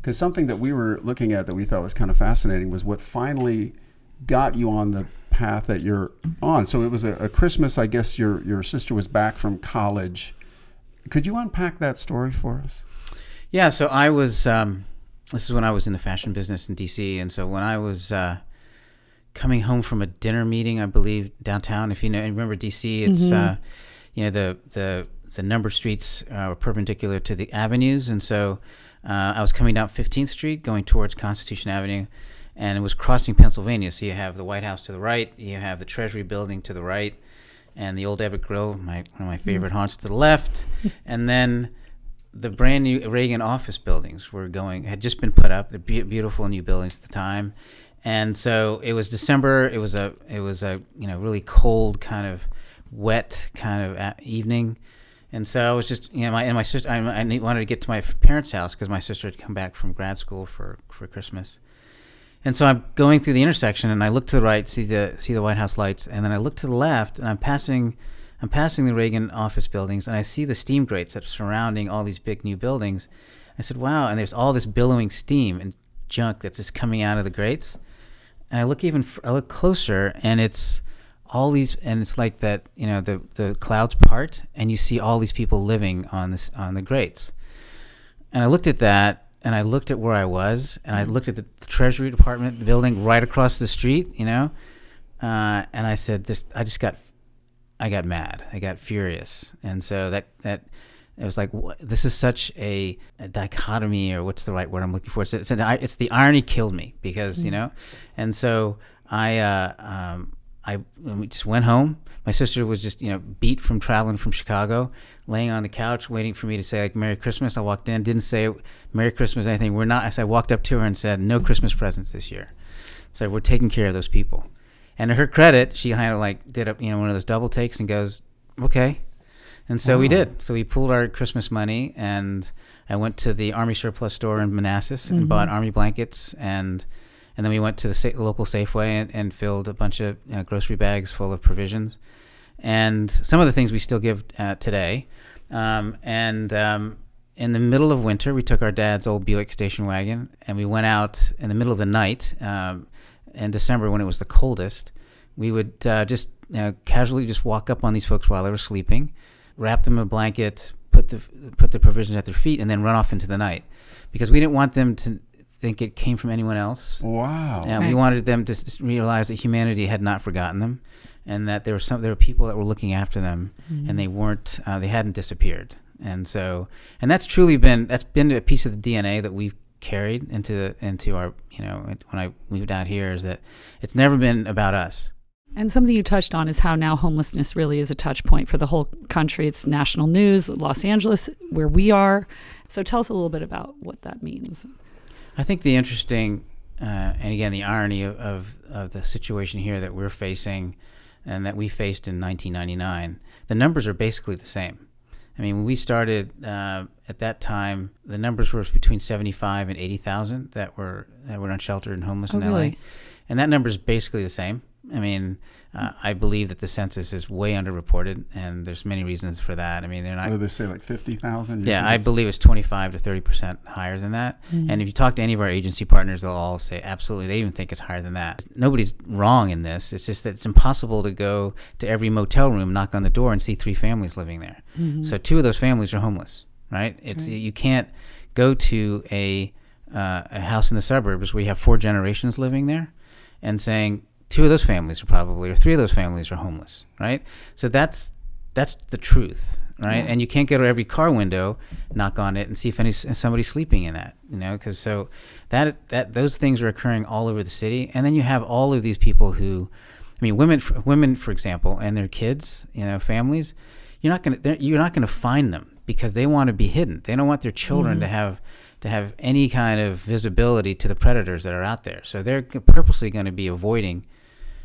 Because something that we were looking at that we thought was kind of fascinating was what finally got you on the path that you're on. So it was a Christmas, I guess your sister was back from college. Could you unpack that story for us? Yeah, so I was, this is when I was in the fashion business in D.C., and so when I was coming home from a dinner meeting, I believe, downtown, if you know, and remember D.C., it's, the numbered streets were perpendicular to the avenues, and so I was coming down 15th Street, going towards Constitution Avenue, and it was crossing Pennsylvania. So you have the White House to the right, you have the Treasury Building to the right, and the Old Ebbitt Grill, one of my favorite haunts, to the left, and then the brand new Reagan office buildings had just been put up. The beautiful new buildings at the time, and so it was December. It was a really cold, kind of wet kind of evening. And so I was just, my sister, I wanted to get to my parents' house because my sister had come back from grad school for Christmas. And so I'm going through the intersection, and I look to the right, see the White House lights, and then I look to the left, and I'm passing the Reagan office buildings, and I see the steam grates that are surrounding all these big new buildings. I said, wow, and there's all this billowing steam and junk that's just coming out of the grates. And I look closer, and it's all these, and it's like that, the clouds part, and you see all these people living on the grates. And I looked at that, and I looked at where I was, and I looked at the Treasury Department building right across the street, and I said, I got mad, I got furious, and so that it was like, this is such a dichotomy, or what's the right word I'm looking for? It's the irony killed me because and so we just went home. My sister was just, beat from traveling from Chicago, laying on the couch, waiting for me to say, like, Merry Christmas. I walked in, didn't say Merry Christmas or anything. I walked up to her and said, no Christmas presents this year. So we're taking care of those people. And to her credit, she kind of did one of those double takes and goes, okay. And so we did. So we pulled our Christmas money, and I went to the Army surplus store in Manassas and bought Army blankets, and then we went to the local Safeway and filled a bunch of grocery bags full of provisions. And some of the things we still give today. In the middle of winter, we took our dad's old Buick station wagon, and we went out in the middle of the night in December when it was the coldest. We would just casually just walk up on these folks while they were sleeping, wrap them in a blanket, put the provisions at their feet, and then run off into the night, because we didn't want them to think it came from anyone else. Wow. We wanted them to realize that humanity had not forgotten them, and that there were people that were looking after them, and they hadn't disappeared. And so, and that's been a piece of the DNA that we've carried into our, when I moved out here, is that it's never been about us. And something you touched on is how now homelessness really is a touch point for the whole country. It's national news, Los Angeles, where we are. So tell us a little bit about what that means. I think the interesting, and again, the irony of the situation here that we're facing and that we faced in 1999, the numbers are basically the same. I mean, when we started at that time, the numbers were between 75 and 80,000 that were unsheltered and homeless in LA. And that number is basically the same. I mean, I believe that the census is way underreported, and there's many reasons for that. I mean, they're not. What did they say, like 50,000? Yeah, I believe it's 25 to 30% higher than that. And if you talk to any of our agency partners, they'll all say absolutely. They even think it's higher than that. Nobody's wrong in this. It's just that it's impossible to go to every motel room, knock on the door, and see 3 families living there. So 2 of those families are homeless, right? You can't go to a house in the suburbs where you have 4 generations living there and saying 2 of those families are probably, or 3 of those families are homeless, right? So that's the truth, right? And you can't go to every car window, knock on it, and see if somebody's sleeping in that, because so that those things are occurring all over the city. And then you have all of these people who, I mean, women, for example, and their kids, families, you're not gonna find them because they want to be hidden. They don't want their children to have any kind of visibility to the predators that are out there. So they're purposely going to be avoiding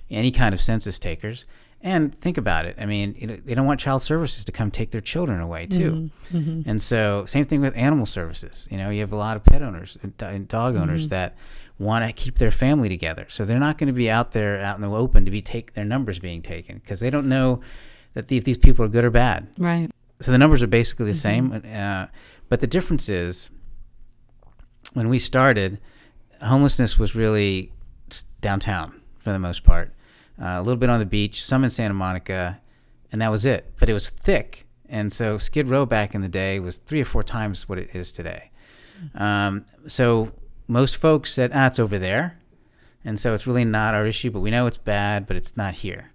any kind of census takers. And think about it. I mean, they don't want child services to come take their children away too. And so same thing with animal services. You have a lot of pet owners and dog owners that want to keep their family together. So they're not going to be out in the open to be their numbers being taken, because they don't know that if these people are good or bad. Right. So the numbers are basically the same. But the difference is, when we started, homelessness was really downtown for the most part. A little bit on the beach, some in Santa Monica, and that was it. But it was thick. And so Skid Row back in the day was 3 or 4 times what it is today. So most folks said, it's over there. And so it's really not our issue, but we know it's bad, but it's not here.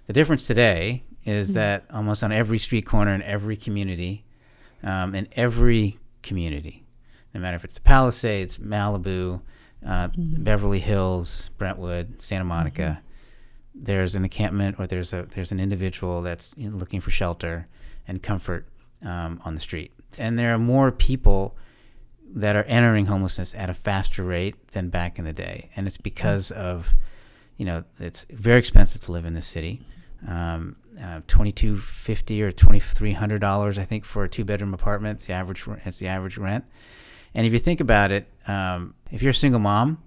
The difference today is that almost on every street corner in every community, no matter if it's the Palisades, Malibu, Beverly Hills, Brentwood, Santa Monica, there's an encampment or there's an individual that's looking for shelter and comfort on the street. And there are more people that are entering homelessness at a faster rate than back in the day. And it's because of, it's very expensive to live in this city. $2,250 or $2,300, I think, for a 2-bedroom apartment. It's the average rent. And if you think about it, if you're a single mom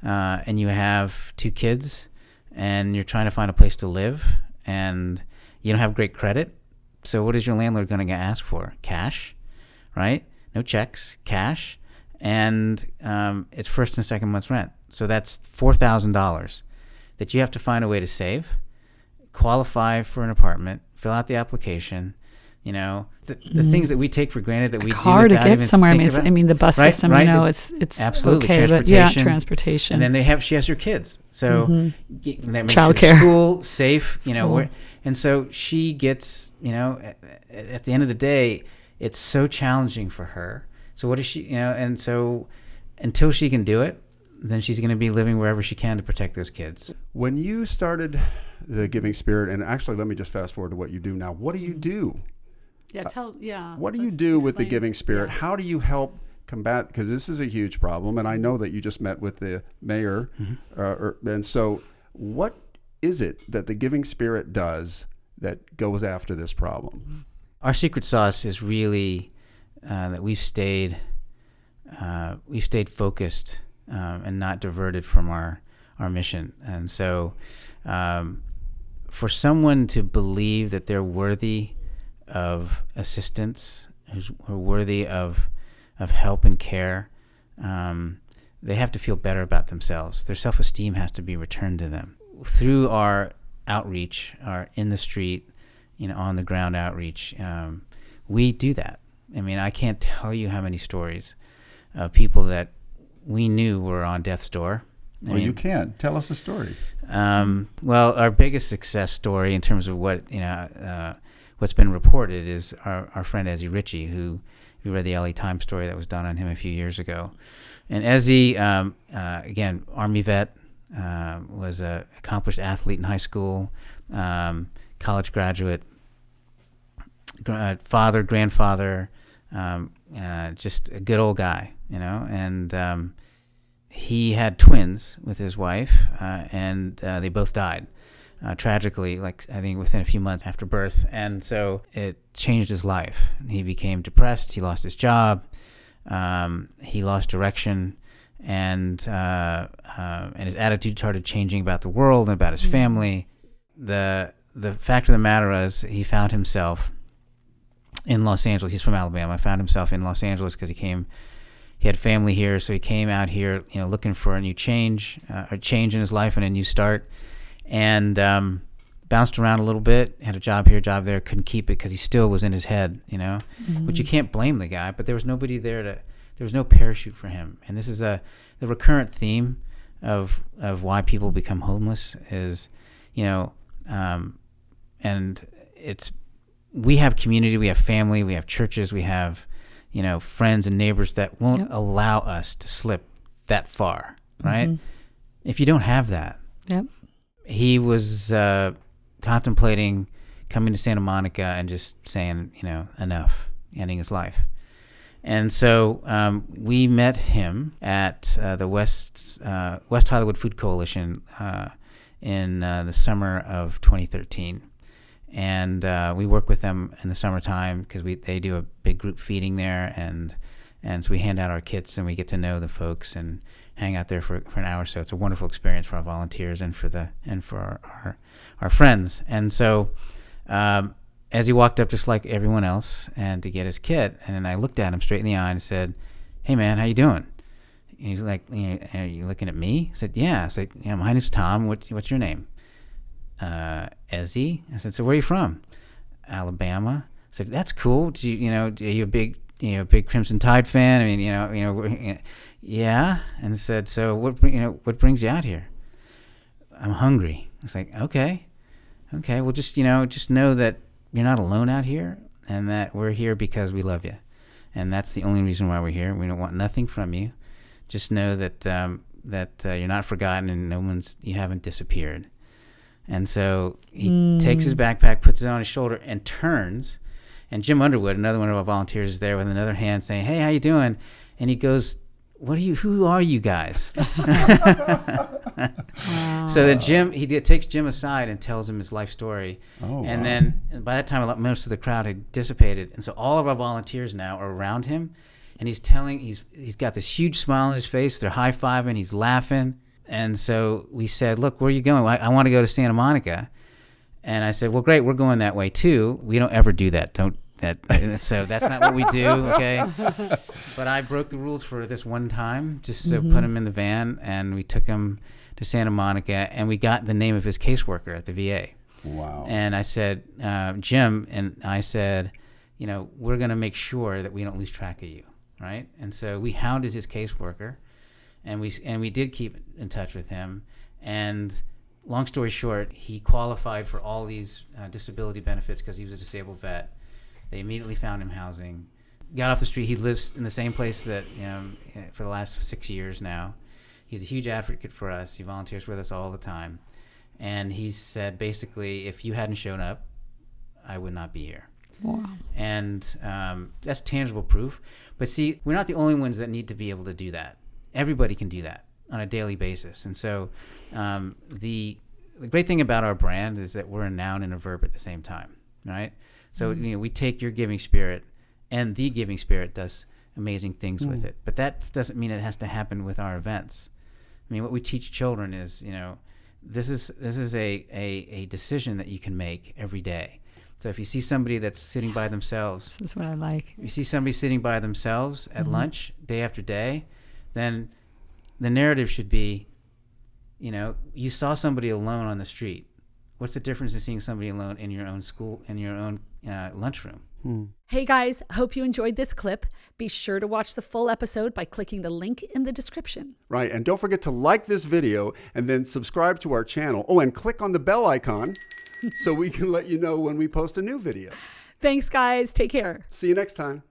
and you have 2 kids and you're trying to find a place to live and you don't have great credit, so what is your landlord going to ask for? Cash, right? No checks, cash, and it's first and second month's rent. So that's $4,000 that you have to find a way to save, qualify for an apartment, fill out the application. The things that we take for granted that we do car to get somewhere. The bus system. Right? It's absolutely okay, but transportation. And then she has her kids, so that makes childcare, school safe. And so she gets. At the end of the day, it's so challenging for her. So what is she? And so until she can do it, then she's going to be living wherever she can to protect those kids. When you started the Giving Spirit, and actually, let me just fast forward to what you do now. What do you do? What do you do with the Giving Spirit? Yeah. How do you help combat? Because this is a huge problem, and I know that you just met with the mayor. And so, what is it that the Giving Spirit does that goes after this problem? Our secret sauce is really that we've stayed focused and not diverted from our mission. And so, for someone to believe that they're worthy of assistance, who are worthy of help and care, they have to feel better about themselves. Their self-esteem has to be returned to them. Through our outreach, our in the street, on the ground outreach, we do that. I can't tell you how many stories of people that we knew were on death's door. You can. Tell us a story. Well, our biggest success story in terms of what's been reported is our friend Ezzy Ritchie, who we read the LA Times story that was done on him a few years ago. And Ezzy, again, Army vet, was an accomplished athlete in high school, college graduate, father, grandfather, just a good old guy, and he had twins with his wife, and they both died. Tragically, I think within a few months after birth. And so it changed his life. He became depressed. He lost his job. He lost direction. And his attitude started changing about the world and about his family. The fact of the matter is he found himself in Los Angeles. He's from Alabama. Found himself in Los Angeles because he had family here. So he came out here, looking for a new change, a change in his life and a new start. And bounced around a little bit, had a job here, job there, couldn't keep it because he still was in his head, which you can't blame the guy, but there was nobody there there was no parachute for him. And this is the recurrent theme of why people become homeless is, and we have community, we have family, we have churches, we have, friends and neighbors that won't allow us to slip that far, right? If you don't have that. Yep. He was contemplating coming to Santa Monica and just saying, enough, ending his life. And so we met him at the West Hollywood Food Coalition in the summer of 2013. And we work with them in the summertime because they do a big group feeding there. And so we hand out our kits and we get to know the folks and hang out there for an hour or so. It's a wonderful experience for our volunteers and for our friends. And so as he walked up just like everyone else and to get his kit, and then I looked at him straight in the eye and said, "Hey man, how you doing?" And he's like, "Are you looking at me?" I said, "Yeah." I said, "Yeah, my name's Tom. What's your name?" Ezzy. I said, "So where are you from?" "Alabama." I said, "That's cool. Are you a big Crimson Tide fan?" I mean, yeah. And said, "So what brings you out here?" "I'm hungry." I was like, okay. Well, just know that you're not alone out here, and that we're here because we love you, and that's the only reason why we're here. We don't want nothing from you. Just know that you're not forgotten, and you haven't disappeared. And so he takes his backpack, puts it on his shoulder, and turns. And Jim Underwood, another one of our volunteers, is there with another hand saying, "Hey, how you doing?" And he goes, "Who are you guys?" Wow. So then takes Jim aside and tells him his life story. Oh, and wow. then by that time, most of the crowd had dissipated. And so all of our volunteers now are around him. And he's got this huge smile on his face. They're high-fiving. He's laughing. And so we said, "Look, where are you going?" "I want to go to Santa Monica." And I said, "Well, great. We're going that way too. We don't ever do that. So that's not what we do, okay?" But I broke the rules for this one time, just to put him in the van, and we took him to Santa Monica, and we got the name of his caseworker at the VA. Wow. And I said, Jim, and I said, we're going to make sure that we don't lose track of you, right? And so we hounded his caseworker, and we did keep in touch with him. And long story short, he qualified for all these disability benefits because he was a disabled vet. They immediately found him housing. Got off the street. He lives in the same place that for the last 6 years now. He's a huge advocate for us. He volunteers with us all the time. And he said, basically, if you hadn't shown up, I would not be here. Wow. And that's tangible proof. But see, we're not the only ones that need to be able to do that. Everybody can do that on a daily basis. And so the great thing about our brand is that we're a noun and a verb at the same time, right? So we take your giving spirit, and the giving spirit does amazing things with it. But that doesn't mean it has to happen with our events. I mean, what we teach children is, this is a decision that you can make every day. So if you see somebody that's sitting by themselves, This is what I like. if you see somebody sitting by themselves at lunch day after day, then the narrative should be, you saw somebody alone on the street. What's the difference in seeing somebody alone in your own school, in your own lunchroom? Hey guys, hope you enjoyed this clip. Be sure to watch the full episode by clicking the link in the description. Right. And don't forget to like this video and then subscribe to our channel. Oh, and click on the bell icon so we can let you know when we post a new video. Thanks guys, take care. See you next time.